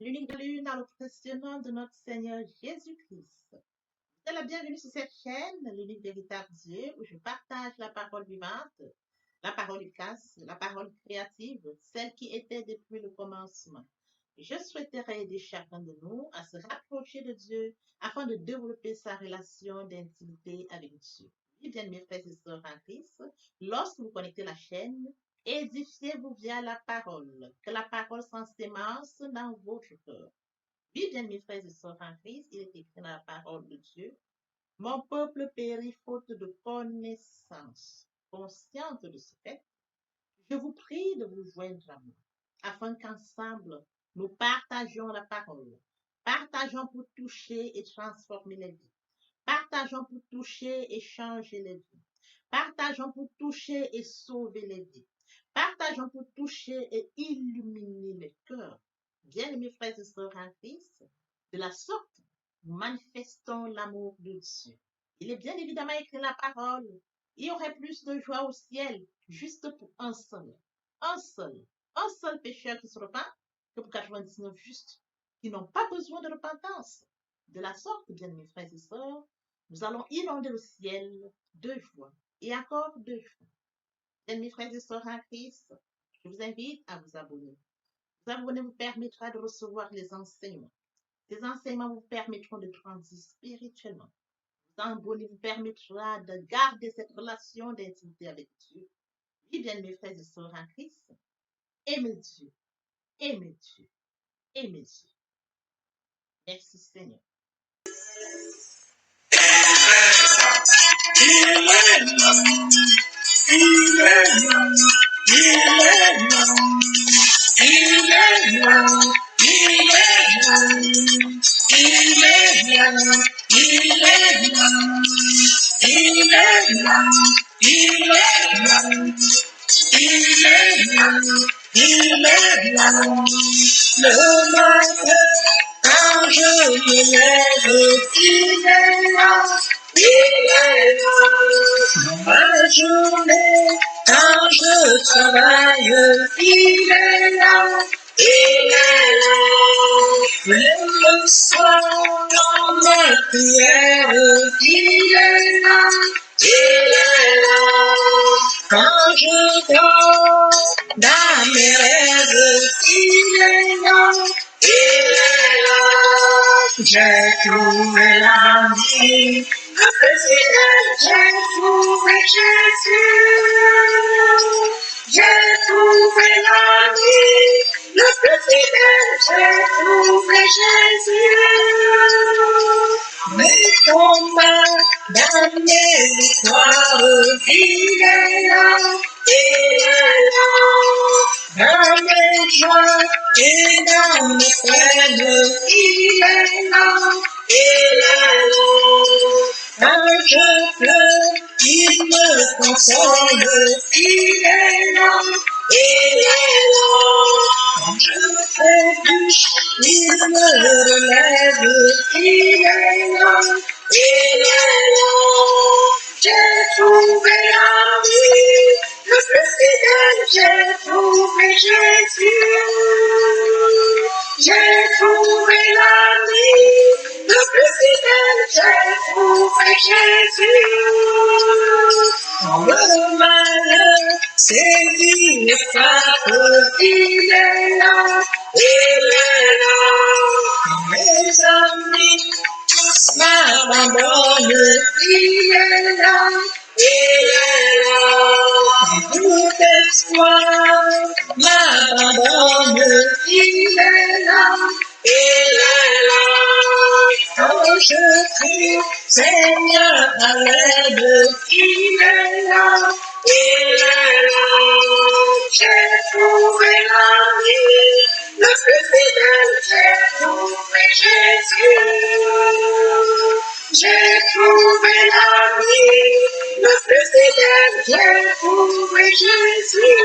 L'unique de l'une dans le précieux nom de notre Seigneur Jésus-Christ. Vous êtes la bienvenue sur cette chaîne, l'unique véritable Dieu, où je partage la parole vivante, la parole efficace, la parole créative, celle qui était depuis le commencement. Je souhaiterais aider chacun de nous à se rapprocher de Dieu afin de développer sa relation d'intimité avec Dieu. Oui, bien mes frères et sœurs en Christ, lorsque vous connectez la chaîne, édifiez-vous via la parole, que la parole s'ensémence dans votre cœur. Oui, bien mes frères et sœurs en Christ, il est écrit dans la parole de Dieu, mon peuple périt faute de connaissance. Consciente de ce fait, je vous prie de vous joindre à moi, afin qu'ensemble, nous partagions la parole. Partageons pour toucher et transformer les vies. Partageons pour toucher et changer les vies. Partageons pour toucher et sauver les vies. Partageons pour toucher et illuminer les cœurs. Bien-aimés frères et sœurs en Christ, de la sorte, nous manifestons l'amour de Dieu. Il est bien évidemment écrit la parole. Il y aurait plus de joie au ciel juste pour un seul pécheur qui se repent que pour 99 justes qui n'ont pas besoin de repentance. De la sorte, bien-aimés frères et sœurs, nous allons inonder le ciel de joie et encore de joie. Bien-aimés frères et sœurs en Christ, je vous invite à vous abonner. Vous abonner vous permettra de recevoir les enseignements. Ces enseignements vous permettront de grandir spirituellement. Vous abonner vous permettra de garder cette relation d'intimité avec Dieu. Oui, bien mes frères et sœurs en Christ, aimez Dieu, aimez Dieu, aimez Dieu. Merci Seigneur. Le matin, quand je me lève, il est là, il est là. Dans ma journée, quand je travaille, il est là, il est là. Même le soir, dans mes prières, il est là, il est là. Quand je dors dans mes rêves, il est là, il est là. J'ai trouvé la vie, le président, j'ai trouvé Jésus. J'ai trouvé la vie, le président, j'ai trouvé Jésus. Mes combats dans mes victoires, il est là, il est là. Dans mes joies et dans mes peines, il est là, il est là. Quand je pleure, il me console, il est là, il est là. Quand je trébuche, il me relève, il est là, il est là. J'ai trouvé la vie, le plus fidèle, j'ai trouvé Jésus. J'ai trouvé la vie, le plus fidèle, j'ai trouvé Jésus. Quand le malheur sévit et frappe, il est là, il est là. Quand mes amis tous m'abandonnent, il est là, il est là. Quand tout espoir m'abandonne, il est là, il est là. Quand je crie, Seigneur, à l'aide, il est là, il est là. J'ai trouvé la vie, le plus fidèle, j'ai trouvé Jésus. J'ai trouvé la vie, le plus fidèle, j'ai trouvé Jésus.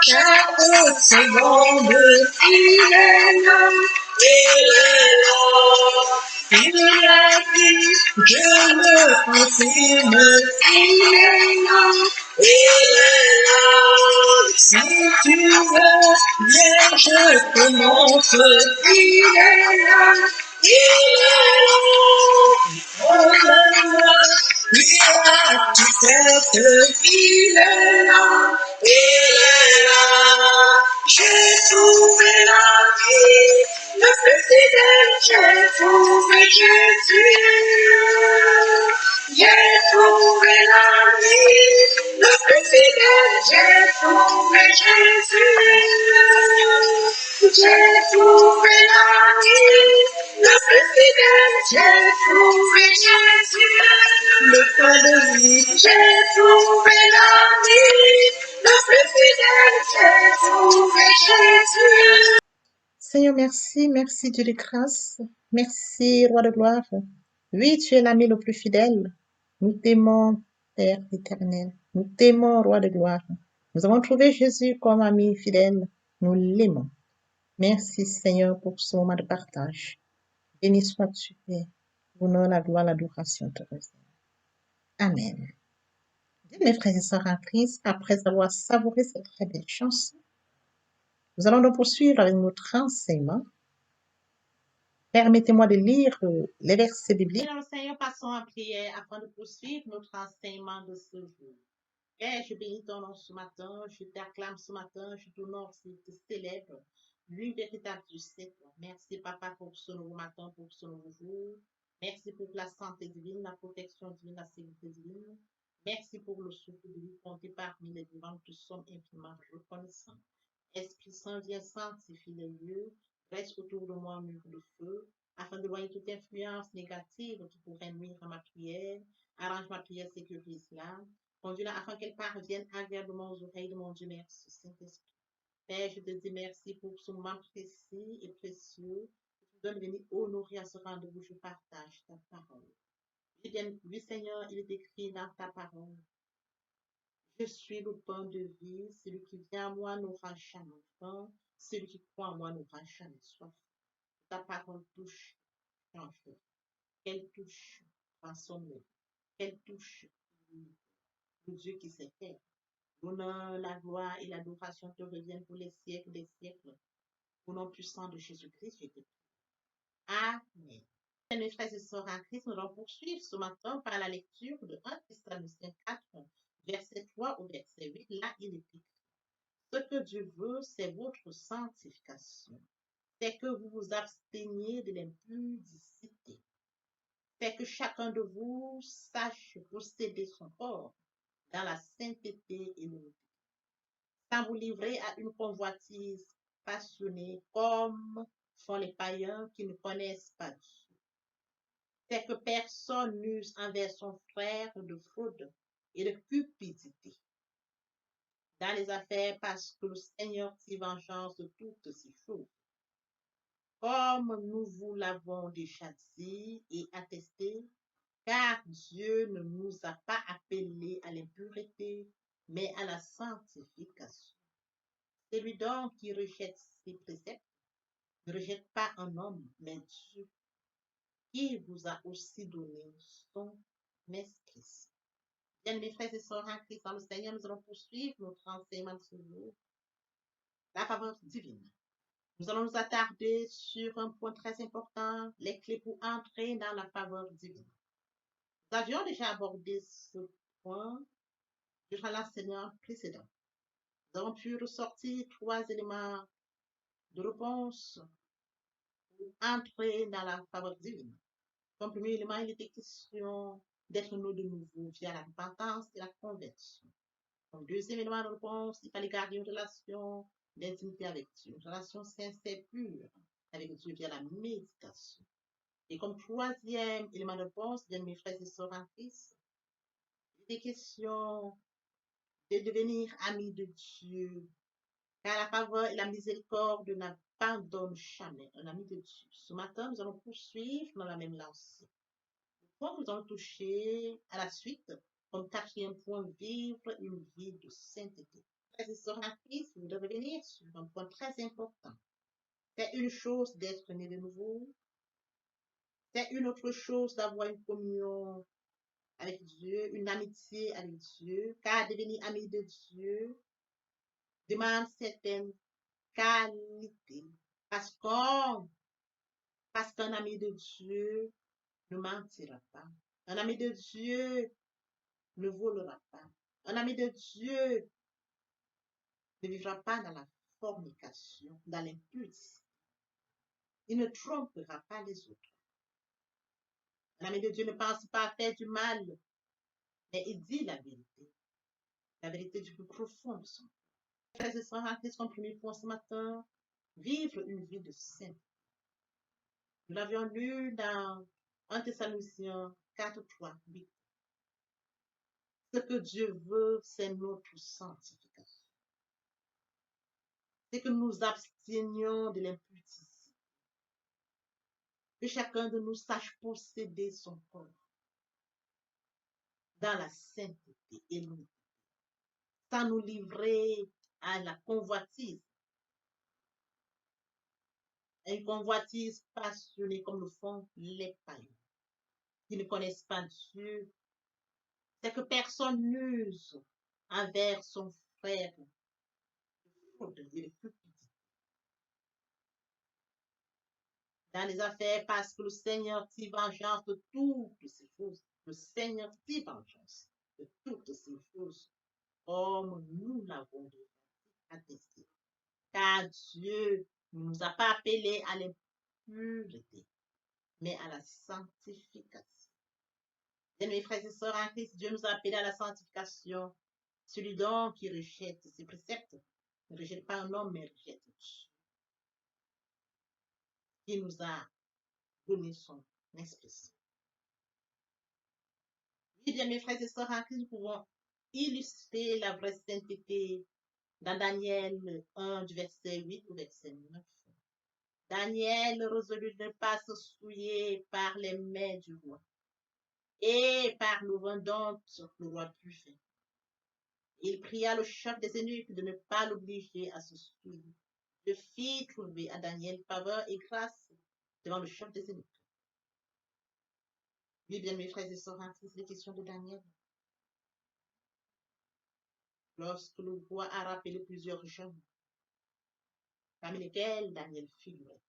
Chaque seconde, il est là, il est là. Il a dit, je le confirme, il est là, il est là. Si tu veux Viens, je te montre, il est là, il est là. Pardonne-moi, lui a tout fait, il est là, il est là. J'ai trouvé la vie, le plus fidèle, j'ai trouvé Jésus. J'ai trouvé la vie, le plus fidèle, j'ai trouvé Jésus. J'ai trouvé la vie, le plus fidèle, j'ai trouvé Jésus. Le pain de vie, j'ai trouvé la vie, le plus fidèle, j'ai trouvé Jésus. Seigneur, merci, merci Dieu de grâce, merci Roi de gloire. Oui, tu es l'ami le plus fidèle. Nous t'aimons, Père éternel. Nous t'aimons, Roi de gloire. Nous avons trouvé Jésus comme ami fidèle. Nous l'aimons. Merci Seigneur pour ce moment de partage. Béni sois-tu, Père. L'honneur, la gloire, l'adoration te reviennent. Amen. Bien, mes frères et sœurs en Christ, après avoir savouré cette très belle chanson, nous allons donc poursuivre avec notre enseignement. Permettez-moi de lire les versets bibliques. Seigneur, Seigneur, passons en prière afin de poursuivre notre enseignement de ce jour. Père, je bénis ton nom ce matin, je t'acclame ce matin, je t'honore, je te célèbre, l'une véritable du siècle. Merci, Papa, pour ce nouveau matin, pour ce nouveau jour. Merci pour la santé divine, la protection divine, la sécurité divine. Merci pour le souffle de vie compté parmi les vivants, nous sommes infiniment reconnaissants. Esprit Saint, viens sanctifier les lieux, reste autour de moi un mur de feu, afin d'éloigner toute influence négative qui pourrait nuire à ma prière. Arrange ma prière, sécurise-la. Conduis-la afin qu'elle parvienne agréablement aux oreilles de mon Dieu. Merci, Saint-Esprit. Père, je te dis merci pour ce moment précis et précieux que tu donnes venir honorer à ce rendez-vous. Je partage ta parole. Oui, Seigneur, il est écrit dans ta parole. Je suis le pain de vie. Celui qui vient à moi n'aura jamais faim. Celui qui croit en moi n'aura jamais soif. Ta parole touche, change. Qu'elle touche, transforme. Qu'elle touche, le Dieu qui s'est fait. L'honneur, la gloire et l'adoration te reviennent pour les siècles des siècles. Au nom puissant de Jésus-Christ, je te prie. Amen. Mes frères et sœurs en Christ, nous allons poursuivre ce matin par la lecture de 1 Thessaloniciens 4, verset 3 au verset 8. Là, il est écrit. Ce que Dieu veut, c'est votre sanctification. C'est que vous vous absteniez de l'impudicité. C'est que chacun de vous sache posséder son corps dans la sainteté et l'honnêteté, sans vous livrer à une convoitise passionnée comme font les païens qui ne connaissent pas Dieu. C'est que personne n'use envers son frère de fraude et de cupidité dans les affaires parce que le Seigneur tire vengeance de toutes ces choses. Comme nous vous l'avons déjà dit et attesté, car Dieu ne nous a pas appelés à l'impureté, mais à la sanctification. Celui donc qui rejette ses préceptes ne rejette pas un homme, mais Dieu, qui vous a aussi donné son esprit. Bien, mes frères et sœurs en Christ, dans le Seigneur, nous allons poursuivre notre enseignement de ce jour, la faveur divine. Nous allons nous attarder sur un point très important, les clés pour entrer dans la faveur divine. Nous avions déjà abordé ce point durant l'enseignement précédent. Nous avons pu ressortir 3 éléments de réponse pour entrer dans la faveur divine. Comme premier élément, il était question d'être né de nouveau via la repentance et la conversion. Comme deuxième élément de réponse, il fallait garder une relation d'intimité avec Dieu, une relation sincère, pure avec Dieu via la méditation. Et comme troisième élément de réponse, bien mes frères et sœurs en Christ, il était question de devenir amis de Dieu, car la faveur et la miséricorde n'abandonnent jamais un ami de Dieu. Ce matin, nous allons poursuivre dans la même lancée. Point que nous allons toucher à la suite, comme 4e point, vivre une vie de sainteté. Frères et sœurs en Christ, vous devez revenir sur un point très important. C'est une chose d'être né de nouveau. C'est une autre chose d'avoir une communion avec Dieu, une amitié avec Dieu, car devenir ami de Dieu demande certaines qualité. Parce qu'un ami de Dieu ne mentira pas. Un ami de Dieu ne volera pas. Un ami de Dieu ne vivra pas dans la fornication, dans l'impudicité. Il ne trompera pas les autres. Un ami de Dieu ne pense pas à faire du mal, mais il dit la vérité du plus profond de son cœur. Frères et sœurs, en Christ, comme premier point ce matin, vivre une vie de saint. Nous l'avions lu dans 1 Thessaloniciens 4, 3, 8. Ce que Dieu veut, c'est notre sanctification. C'est que nous abstenions de l'impudicité. Que chacun de nous sache posséder son corps dans la sainteté et l'unité, sans nous livrer à la convoitise. Une convoitise passionnée comme le font les païens qui ne connaissent pas Dieu. C'est que personne n'use envers son frère de cupidité. Dans les affaires, parce que le Seigneur tire vengeance de toutes ces choses. Le Seigneur tire vengeance de toutes ces choses, comme nous l'avons déjà attesté. Car Dieu ne nous a pas appelés à l'impureté, mais à la sanctification. Bien, mes frères et sœurs en Christ, Dieu nous a appelés à la sanctification. Celui donc qui rejette ses préceptes ne rejette pas un homme, mais rejette Dieu, qui nous a donné son esprit. Oui, bien, mes frères et sœurs en Christ, nous pouvons illustrer la vraie sainteté dans Daniel 1, du verset 8 au verset 9. Daniel résolut de ne pas se souiller par les mains du roi et par le vent dont le roi buvait. Il pria le chef des eunuques de ne pas l'obliger à se souiller. Je fis trouver à Daniel faveur et grâce devant le chef des eunuques. Oui, bien, mes frères et sœurs, c'est les questions de Daniel. Lorsque le roi a rappelé plusieurs jeunes, parmi lesquels Daniel figurait,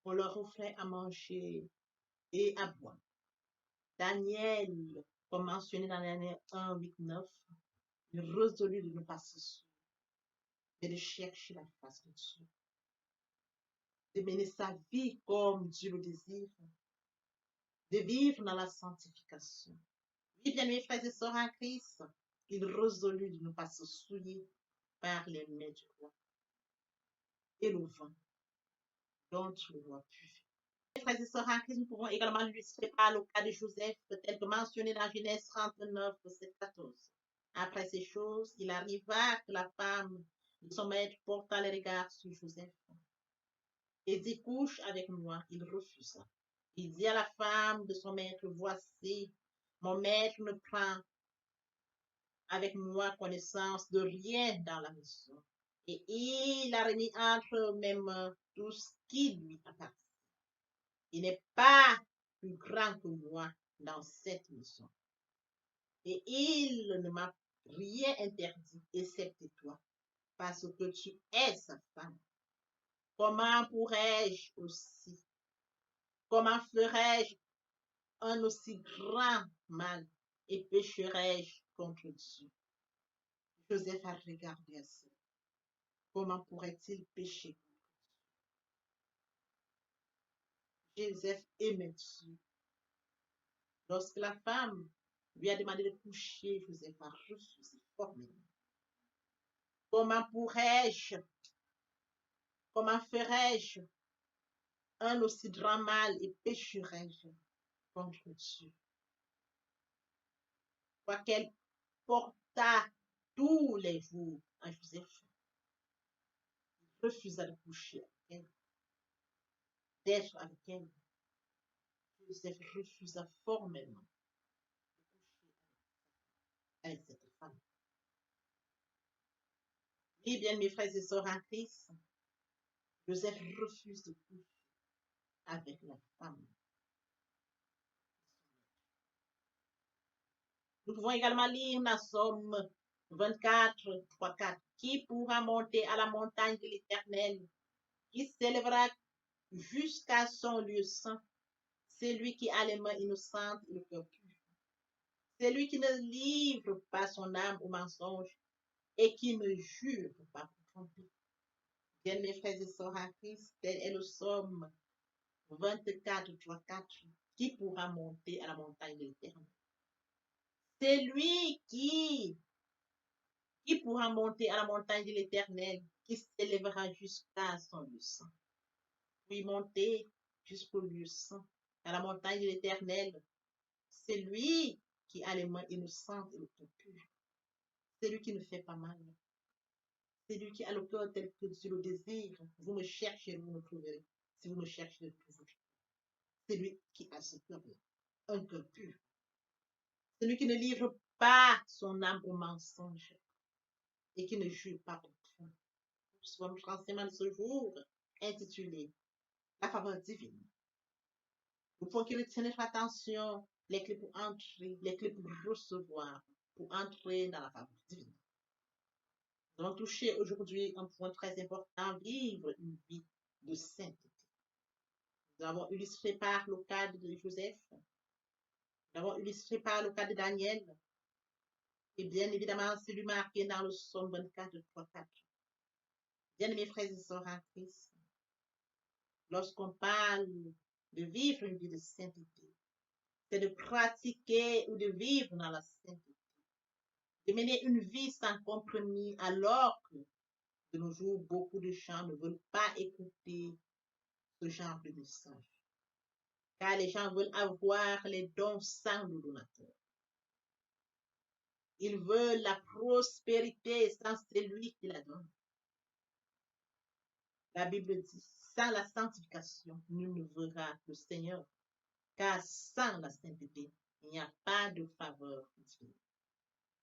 on leur offrait à manger et à boire. Daniel, comme mentionné dans Daniel 1, 8, 9, il résolut de ne pas se souiller, mais de chercher la face de Dieu, de mener sa vie comme Dieu le désire, de vivre dans la sanctification. Oui, bien, mes frères et sœurs en Christ, il résolut de ne pas se souiller par les mains du roi et le vent dont le roi buvait. Mes frères et sœurs en Christ, nous pouvons également l'illustrer par le cas de Joseph, tel que mentionné dans Genèse 39, verset 14. Après ces choses, il arriva que la femme de son maître porta les regards sur Joseph et dit, couche avec moi. Il refusa. Il dit à la femme de son maître, voici, mon maître ne prend avec moi connaissance de rien dans la maison. Et il a remis entre mes mains tout ce qui lui appartient. Il n'est pas plus grand que moi dans cette maison. Et il ne m'a rien interdit, excepté toi, parce que tu es sa femme. Comment ferais-je un aussi grand mal et pécherais-je contre Dieu? Joseph a regardé à ça. Comment pourrait-il pécher? Joseph aimait Dieu. Lorsque la femme lui a demandé de coucher, Joseph a refusé formellement. Comment ferais-je un aussi grand mal et pécherais-je contre Dieu? Quoi qu'elle porta tous les jours à Joseph, il refusa de coucher avec elle, d'être avec elle. Joseph refusa formellement de coucher avec cette femme. Eh bien, mes frères et sœurs en Christ, Joseph refuse de coucher avec la femme. Nous pouvons également lire dans Somme 24, 3, 4. qui pourra monter à la montagne de l'Éternel, qui s'élèvera jusqu'à son lieu saint. C'est lui qui a les mains innocentes et le cœur pur. C'est lui qui ne livre pas son âme au mensonge et qui ne jure pas pour tromper. Bien, mes frères et sœurs en Christ, tel est le psaume 24, 3, 4, qui pourra monter à la montagne de l'Éternel. C'est lui qui pourra monter à la montagne de l'Éternel, qui s'élèvera jusqu'à son lieu saint. Puis monter jusqu'au lieu saint, à la montagne de l'Éternel. C'est lui qui a les mains innocentes et le cœur pur. C'est lui qui ne fait pas mal. C'est lui qui a le cœur tel que Dieu le désire. Vous me cherchez, vous me trouverez. Si vous me cherchez de tout vous. C'est lui qui a ce cœur-là, un cœur pur. C'est lui qui ne livre pas son âme au mensonge et qui ne jure pas au crime. Soit notre enseignement de ce jour intitulé La faveur divine. Vous pouvez qu'il retienne notre attention, les clés pour entrer, les clés pour recevoir, pour entrer dans la faveur divine. Nous allons toucher aujourd'hui un point très important, vivre une vie de sainteté. Nous avons illustré par le cas de Joseph, nous avons illustré par le cas de Daniel, et bien évidemment celui marqué dans le psaume 24, 3, 4. Bien mes frères et sœurs en Christ, lorsqu'on parle de vivre une vie de sainteté, c'est de pratiquer ou de vivre dans la sainteté, de mener une vie sans compromis, alors que de nos jours, beaucoup de gens ne veulent pas écouter ce genre de message. Car les gens veulent avoir les dons sans le donateur. Ils veulent la prospérité sans celui qui la donne. La Bible dit, sans la sanctification, nul ne verra le Seigneur. Car sans la sainteté, il n'y a pas de faveur divine.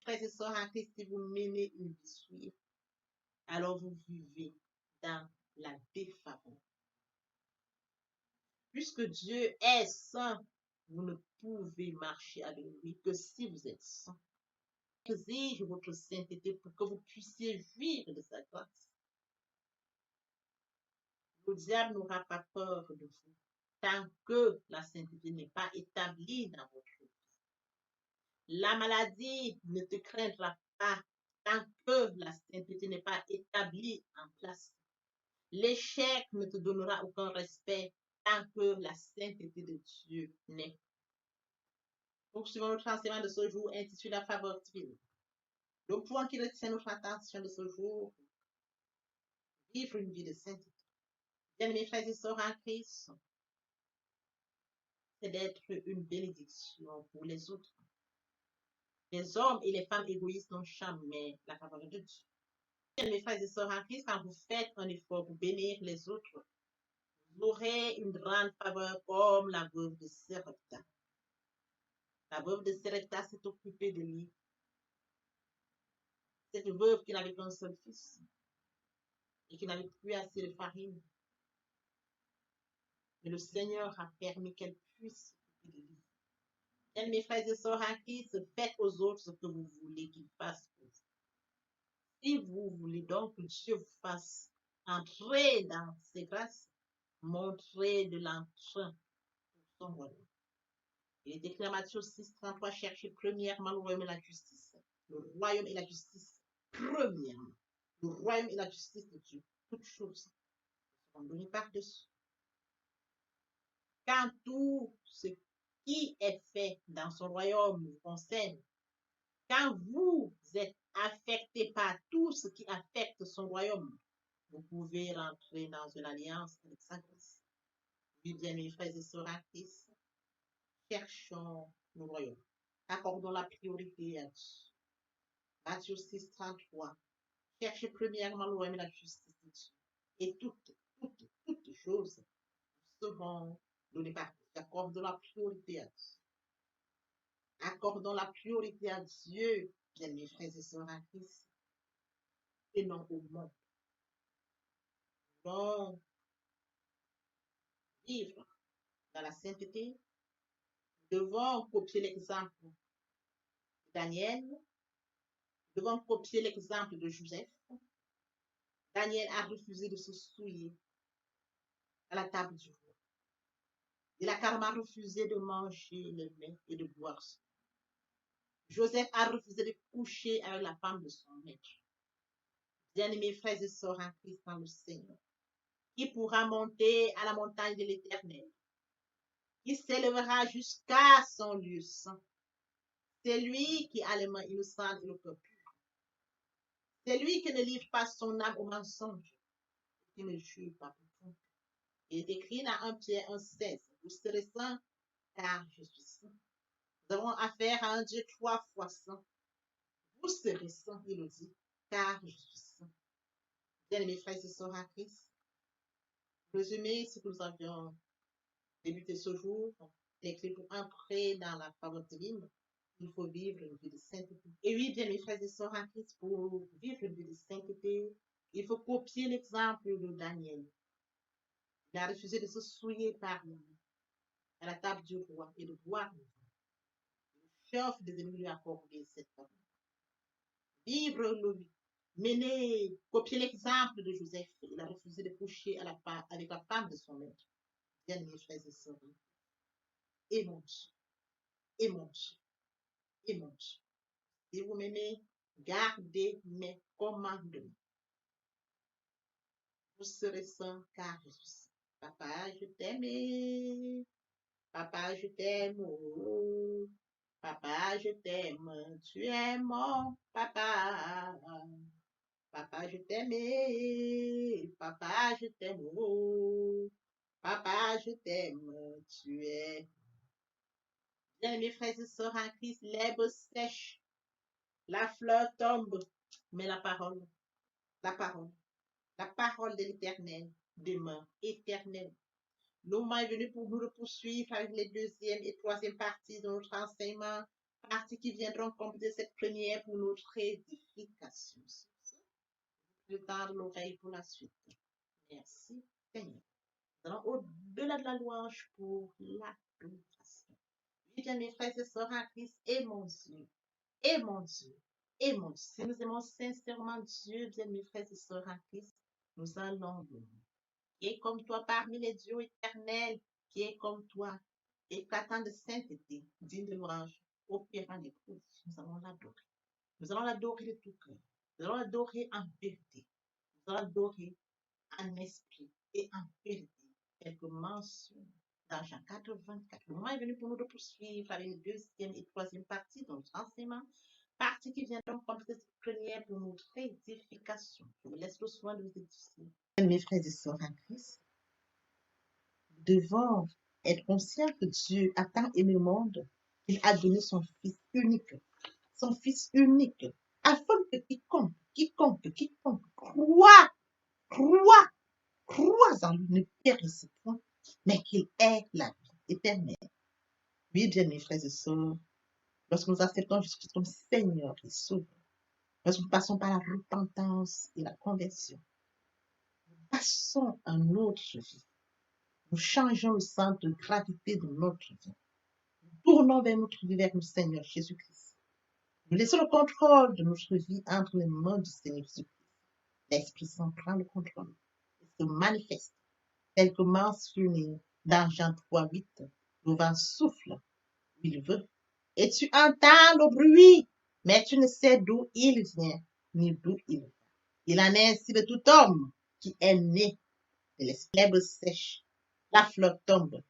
Frères et sœurs en Christ, si vous menez une vie suivre, alors vous vivez dans la défaveur. Puisque Dieu est saint, vous ne pouvez marcher avec lui que si vous êtes saint. Exige votre sainteté pour que vous puissiez jouir de sa grâce. Le diable n'aura pas peur de vous tant que la sainteté n'est pas établie dans votre vie. La maladie ne te craindra pas tant que la sainteté n'est pas établie en place. L'échec ne te donnera aucun respect tant que la sainteté de Dieu n'est. Poursuivons notre enseignement de ce jour intitulé La faveur divine. Le point qui retient notre attention de ce jour, vivre une vie de sainteté. Bien, mes frères et sœurs en Christ, c'est d'être une bénédiction pour les autres. Les hommes et les femmes égoïstes n'ont jamais la faveur de Dieu. Bien, mes frères et sœurs en Christ, quand vous faites un effort pour bénir les autres, vous aurez une grande faveur comme la veuve de Sarepta. La veuve de Sarepta s'est occupée de lui. Cette veuve qui n'avait qu'un seul fils et qui n'avait plus assez de farine. Mais le Seigneur a permis qu'elle puisse s'occuper de lui. Bien, mes frères et sœurs en Christ, faites aux autres ce que vous voulez qu'ils fassent pour vous. Si vous voulez donc que Dieu vous fasse entrer dans ses grâces, montrez de l'entrain pour son royaume. Il est écrit en Matthieu 6, 33, cherchez premièrement le royaume et la justice. Le royaume et la justice, premièrement. Le royaume et la justice de Dieu. Toutes choses seront données par-dessus. Quand tout ce qui est fait dans son royaume vous concerne, quand vous êtes affecté par tout ce qui affecte son royaume, vous pouvez rentrer dans une alliance avec sa grâce. Oui, bien, mes frères et sœurs en Christ, cherchons le royaume. Accordons la priorité à Dieu. Matthieu 6, 33. Cherchez premièrement le royaume et la justice de Dieu. Et toutes choses seront données par Dieu. Accordons la priorité à Dieu. Accordons la priorité à Dieu, bien, mes frères et sœurs en Christ, et non au monde. Donc, vivre dans la sainteté, nous devons copier l'exemple de Daniel, nous devons copier l'exemple de Joseph, Daniel a refusé de se souiller à la table du roi. Il a carrément refusé de manger le mets et de boire. Joseph a refusé de coucher avec la femme de son maître. Bien-aimés frères et sœurs en Christ dans le Seigneur, qui pourra monter à la montagne de l'Éternel, qui s'élèvera jusqu'à son lieu saint. C'est lui qui a les mains innocentes et le cœur pur. C'est lui qui ne livre pas son âme au mensonge, qui ne jure pas pour tout. Il est écrit dans 1 Pierre 1,16. Vous serez saints, car je suis saint. Nous avons affaire à un Dieu 3 fois saint. Vous serez saints, il le dit, car je suis saint. Bien, mes frères et sœurs en Christ, résumé ce que nous avions débuté ce jour, l'écrit pour entrer dans la parole divine, il faut vivre une vie de sainteté. Et oui, bien, mes frères et sœurs en Christ, pour vivre une vie de sainteté, il faut copier l'exemple de Daniel. Il a refusé de se souiller par lui à la table du roi et de boire le vin. Le chef des ennemis lui a accordé cette parole. Vivre le vie. Mener, copier l'exemple de Joseph. Il a refusé de coucher avec la femme de son maître. Bien, mes frères et sœurs, aimons Dieu, aimons Dieu, aimons Dieu. Si vous m'aimez, gardez mes commandements. Vous serez saints car je suis saint. Papa, je t'aime. Papa, je t'aime. Oh. Papa, je t'aime. Tu es mon papa. Papa, je t'aime. Papa, je t'aime. Oh. Papa, je t'aime. Tu es. Bien, mes frères et sœurs en Christ, l'herbe sèche, la fleur tombe, mais la parole de l'Éternel demeure éternelle. Le moment est venu pour nous de poursuivre avec les deuxième et troisième parties de notre enseignement, parties qui viendront compléter cette première pour notre édification. Je tends l'oreille pour la suite. Merci, Seigneur. Nous allons au-delà de la louange pour l'adoration. Oui, bien, mes frères et sœurs en Christ, et mon Dieu, et mon Dieu, et mon Dieu. Si nous aimons sincèrement Dieu, bien, mes frères et sœurs en Christ, nous allons louer. Qui est comme toi parmi les dieux éternels, qui est comme toi, éclatant de sainteté, digne de louange, opérant des prodiges. Nous allons l'adorer. Nous allons l'adorer de tout cœur. Nous allons l'adorer en vérité. Nous allons l'adorer en esprit et en vérité. Quelques mentions dans Jean 4, 24. Le moment est venu pour nous de poursuivre avec les deuxième et troisième parties de notre enseignement. Partie qui vient donc compléter cette première pour notre édification. Je vous laisse le soin de vous édifier. Mes frères et sœurs en Christ, nous devons être conscients que Dieu a tant aimé le monde qu'il a donné son Fils unique, afin que quiconque croit en lui ne périsse point, mais qu'il ait la vie éternelle. Oui, bien, mes frères et sœurs, lorsque nous acceptons Jésus-Christ comme Seigneur et Sauveur, lorsque nous passons par la repentance et la conversion, nous passons à notre vie. Nous changeons le centre de gravité de notre vie. Nous tournons vers notre vie, vers le Seigneur Jésus-Christ. Nous laissons le contrôle de notre vie entre les mains du Seigneur Jésus-Christ. L'Esprit Saint prend le contrôle et se manifeste tel que mentionné dans Jean 3, 8. Le vent souffle où il veut et tu entends le bruit, mais tu ne sais d'où il vient ni d'où il va. Il en est ainsi de tout homme qui est né de l'herbe sèche. La fleur tombe,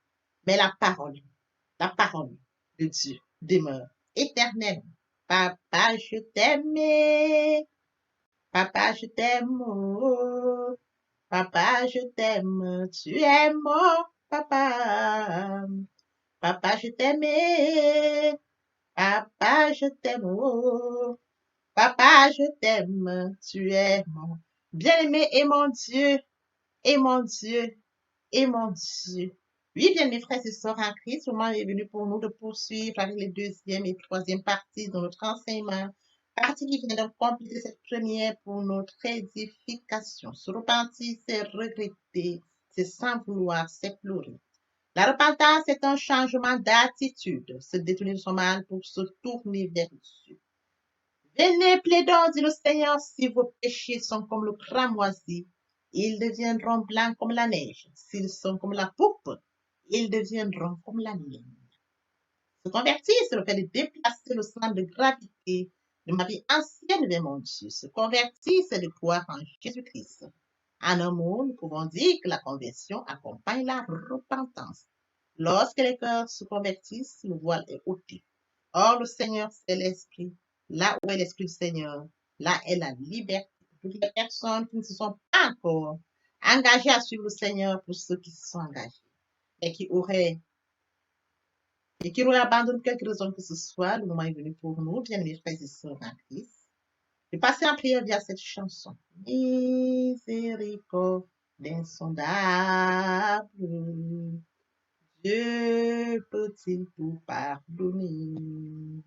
mais la parole de Dieu demeure éternelle. Papa, je t'aime. Papa, je t'aime. Oh. Papa, je t'aime. Tu es mon papa. Papa, je t'aime. Papa, je t'aime. Oh. Papa, je t'aime. Tu es mon bien-aimé et mon Dieu. Et mon Dieu. Et mon Dieu. Oui, bien, mes frères et sœurs en Christ, le moment est venu pour nous de poursuivre avec les deuxième et troisième parties de notre enseignement. Partie qui vient de compléter cette première pour notre édification. Se repentir, c'est regretter, c'est sans vouloir, c'est pleurer. La repentance est un changement d'attitude, se détourner de son mal pour se tourner vers Dieu. Venez, plaidons, dit le Seigneur, si vos péchés sont comme le cramoisi, ils deviendront blancs comme la neige. S'ils sont comme la pourpre, ils deviendront comme la laine. Se convertir, c'est le fait de déplacer le centre de gravité de ma vie ancienne vers mon Dieu. Se convertir, c'est de croire en Jésus-Christ. En un mot, nous pouvons dire que la conversion accompagne la repentance. Lorsque les cœurs se convertissent, le voile est ôté. Or, le Seigneur, c'est l'Esprit. Là où est l'Esprit du Seigneur, là est la liberté. Toutes les personnes qui ne se sont pas encore engagées à suivre le Seigneur, pour ceux qui se sont engagés et qui auraient abandonné quelque raison que ce soit, le moment est venu pour nous, bien mes frères et sœurs en Christ, de passer en prière via cette chanson. Miséricorde insondable, Dieu peut-il tout pardonner?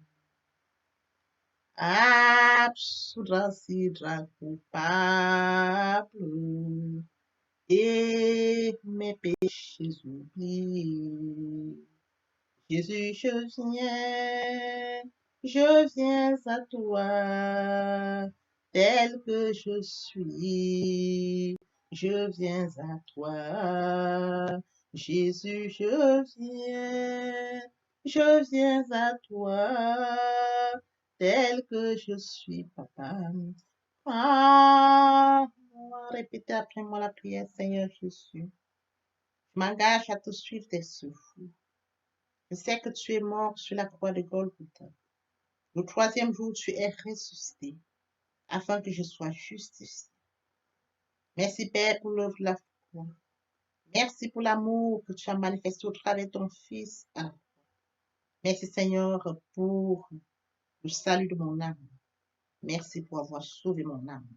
Absoudra sidra coupable et mes péchés oubliés. Jésus, je viens à toi, tel que je suis. Je viens à toi, Jésus, je viens à toi, tel que je suis, papa. Ah, répétez après moi la prière, Seigneur Jésus. Je m'engage à te suivre tes souffles. Je sais que tu es mort sur la croix de Golgotha. Le troisième jour, tu es ressuscité, afin que je sois justifié. Merci, Père, pour l'œuvre de la foi. Merci pour l'amour que tu as manifesté au travers de ton Fils. Merci, Seigneur, pour le salut de mon âme. Merci pour avoir sauvé mon âme.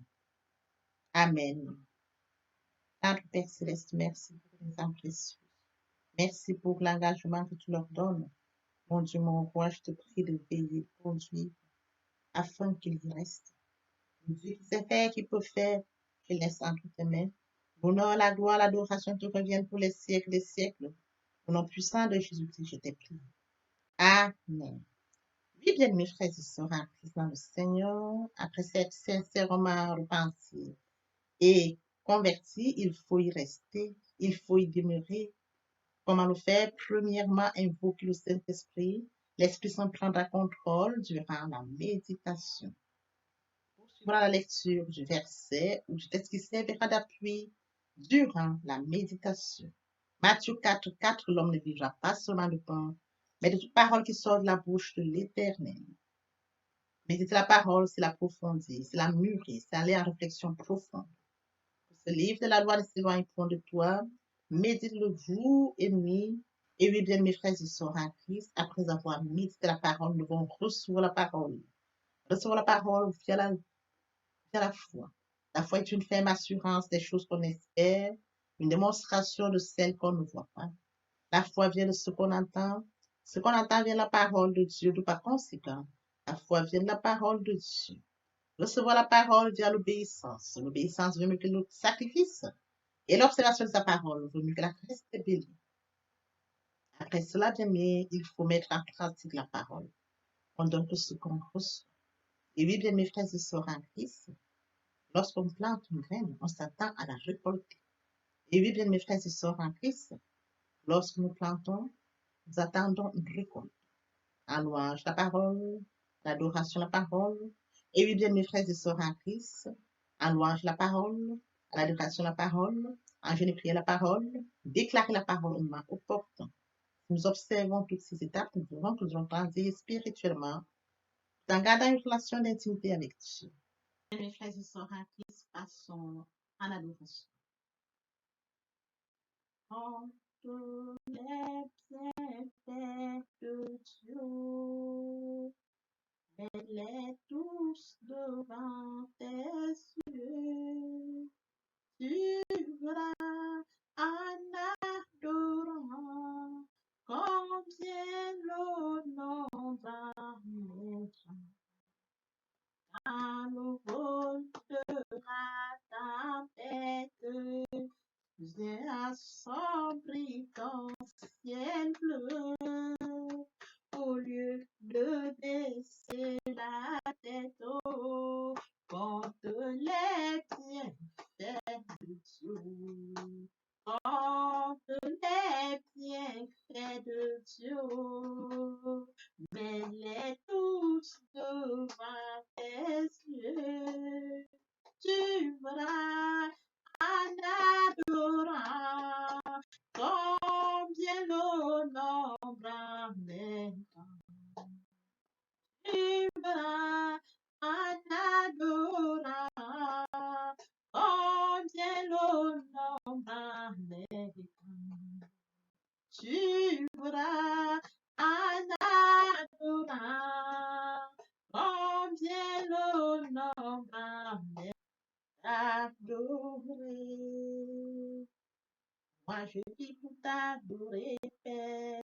Amen. Notre Père Céleste, merci pour les âmes précieuses. Merci pour l'engagement que tu leur donnes. Mon Dieu, mon roi, je te prie de veiller, conduire, afin qu'il y reste. Dieu qui sait faire, qui peut faire, je laisse entre tes mains. L'honneur, la gloire, l'adoration te reviennent pour les siècles des siècles. Au nom puissant de Jésus-Christ, je t'ai prié. Amen. Oui, bien, mes frères et sœurs en Christ dans le Seigneur, après cette sincèrement repentie et converti, il faut y rester, il faut y demeurer. Comment le faire? Premièrement, invoquer le Saint-Esprit. L'Esprit Saint prendra contrôle durant la méditation. Poursuivra la lecture du verset ou du texte qui servira d'appui durant la méditation. Matthieu 4, 4, l'homme ne vivra pas seulement de pain, mais de toute parole qui sort de la bouche de l'Éternel. Méditer la parole, c'est l'approfondir, c'est la mûrir, c'est aller en réflexion profonde. Ce livre de la loi ne s'éloigne point de toi. Médite-le jour et nuit. Et oui, bien, mes frères et sœurs en Christ, après avoir médité la parole, nous devons recevoir la parole. Recevoir la parole via la foi. La foi est une ferme assurance des choses qu'on espère, une démonstration de celles qu'on ne voit pas. La foi vient de ce qu'on entend. Ce qu'on entend vient de la parole de Dieu, de par conséquent. La foi vient de la parole de Dieu. Recevoir la parole via l'obéissance. L'obéissance veut mieux que le sacrifice. Et l'observation de sa parole vaut mieux que la reste bélie. Après cela, bien aimé, il faut mettre en pratique la parole. On donne que ce qu'on reçoit. Et oui, bien mes frères et sœurs en Christ, lorsqu'on plante une graine, on s'attend à la récolter. Et oui, bien mes frères et sœurs en Christ, lorsque nous plantons, nous attendons une récolte. En louange la parole, l'adoration la parole. Et oui, bien mes frères et sœurs en Christ, en louange la parole, à l'adoration la parole, en jeûne et prière la parole, déclarer la parole au moment opportun. Nous observons toutes ces étapes, nous verrons que nous allons grandir spirituellement, en gardant une relation d'intimité avec Dieu. Mes frères et sœurs en Christ, passons en adoration. En tous les bienfaits de Dieu, mets-les tous devant tes yeux. Tu verras en adorant combien l'honneur va mettre. À nouveau sera ta tête, viens assombrir ton ciel bleu. Au lieu de baisser la tête chante les bienfaits de Dieu, mets-les tous devant tes yeux. Tu verras en adorant combien le nombre en est grand. Tu verras en adorant combien le nombre en est grand. Tu verras en adorant combien le nombre en est adoré. Moi je vis pour t'adorer, Père.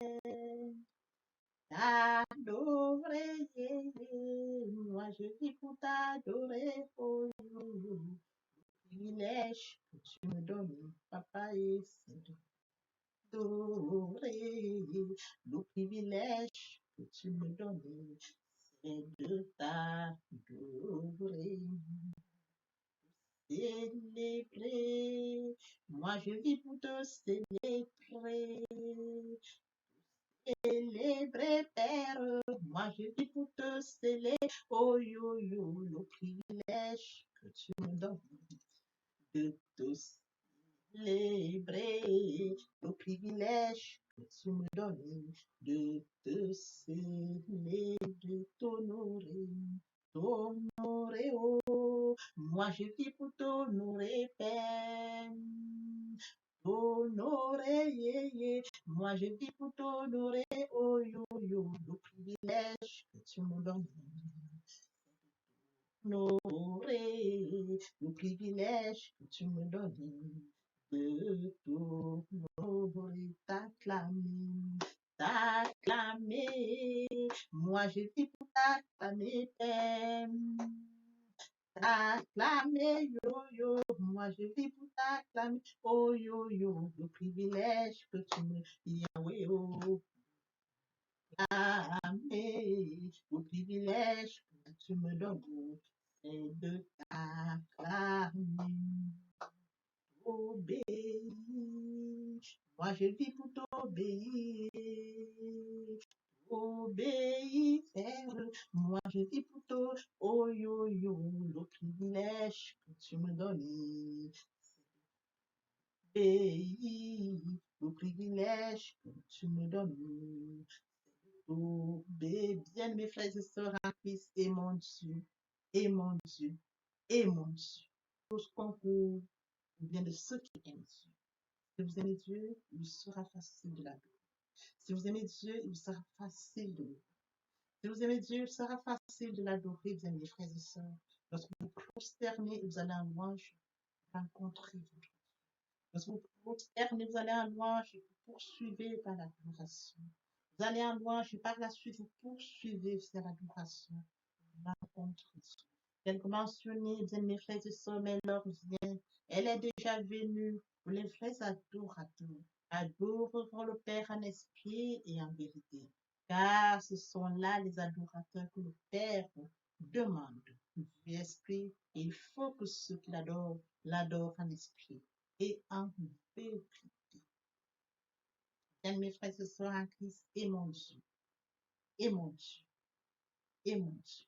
T'adorer, moi je vis pour t'adorer, oh, privilège que tu me donnes, papa, et c'est d'adorer. Le privilège que tu me donnes, c'est de t'adorer. Célébrer, moi je vis pour te célébrer. Célébrer, Père, moi je vis pour te célébrer. Oh yo yo, le privilège que tu me donnes de te célébrer. Le privilège que tu me donnes de te célébrer, de t'honorer. T'honorer, oh, moi je vis pour t'honorer, Père. T'honorer, yeah, yeah. Moi je vis pour t'honorer, oh yo yo, le privilège que tu me donnes. T'honorer, le privilège que tu me donnes de t'honorer, t'acclamer, t'acclamer. Moi je vis pour t'acclamer, Père. T'acclamer, yo yo, moi je vis pour t'acclamer, oh yo yo, le privilège que tu me Yahweh, oh, acclamer, le privilège que tu me donnes, c'est de t'acclamer, obéir. Moi je vis pour t'obéir, obéir, Père. Moi je vis pour toi, oh yo yo, le privilège que tu me donnes. Obéir, le privilège que tu me donnes. Obéir, bien mes frères et sœurs en Christ, et mon Dieu, et mon Dieu, et mon Dieu. Tous concours, bien de ceux qui aiment Dieu. Si vous aimez Dieu, il sera facile de l'adorer. Si vous aimez Dieu, il sera facile de l'adorer. Si vous aimez Dieu, il sera facile de l'adorer, bien mes frères et sœurs. Lorsque vous prosternez, vous allez en louange rencontrer votre Dieu. Lorsque vous prosternez, vous allez en louange et vous poursuivez par l'adoration. Vous allez en louange et par la suite, vous poursuivez vers l'adoration. Rencontre Dieu. Tel que mentionné, bien mes frères et sœurs, mais l'heure vient. Elle est déjà venue pour les vrais adorateurs. Adoreront le Père en esprit et en vérité. Car ce sont là les adorateurs que le Père demande du esprit. Et il faut que ceux qui l'adorent en esprit et en vérité. Bien, mes frères et sœurs en Christ, et mon Dieu, et mon Dieu, et mon Dieu.